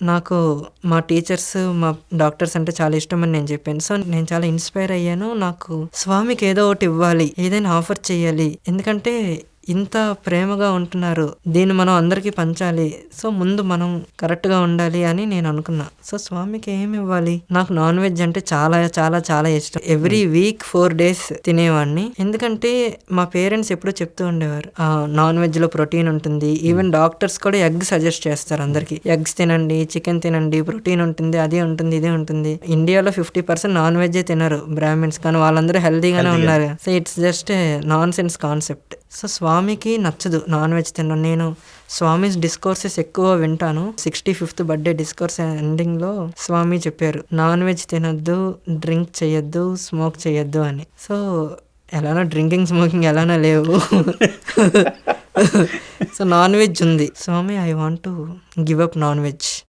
నాకు మా టీచర్స్, మా డాక్టర్స్ అంటే చాలా ఇష్టమని నేను చెప్పాను. సో, నేను చాలా ఇన్‌స్పైర్ అయ్యాను. నాకు స్వామికి ఏదో ఒకటి ఇవ్వాలి. ఏదైనా ఆఫర్ చేయాలి. ఎందుకంటే ఇంత ప్రేమగా ఉంటున్నారు. దీన్ని మనం అందరికీ పంచాలి. సో, ముందు మనం కరెక్ట్‌గా ఉండాలి అని నేను అనుకున్నా. సో, స్వామికి ఏమి ఇవ్వాలి? నాకు నాన్ వెజ్ అంటే చాలా చాలా చాలా ఇష్టం. ఎవ్రీ వీక్ 4 డేస్ తినేవాడిని. ఎందుకంటే మా పేరెంట్స్ ఎప్పుడూ చెప్తూ ఉండేవారు. నాన్ వెజ్‌లో ప్రోటీన్ ఉంటుంది. ఈవెన్ డాక్టర్స్ కూడా ఎగ్ సజెస్ట్ చేస్తారు అందరికి. ఎగ్స్ తినండి, చికెన్ తినండి, ప్రోటీన్ ఉంటుంది, అదే ఉంటుంది, ఇదే ఉంటుంది. ఇండియాలో 50% నాన్ వెజ్జే తినరు బ్రాహ్మిన్స్. కానీ వాళ్ళందరూ హెల్తీగానే ఉన్నారు. So, it's just a non sense concept. So, స్వామికి నచ్చదు నాన్ వెజ్ తినడం. నేను స్వామీస్ డిస్కోర్సెస్ ఎక్కువ వింటాను. 65th బర్త్డే డిస్కోర్స్ ఎండింగ్‌లో స్వామి చెప్పారు, నాన్ వెజ్ తినొద్దు, డ్రింక్ చేయొద్దు, స్మోక్ చేయొద్దు అని. సో, ఎలానో డ్రింకింగ్, స్మోకింగ్ ఎలానో లేవు. సో, నాన్ వెజ్ ఉంది. Swami, I want to give up non veg.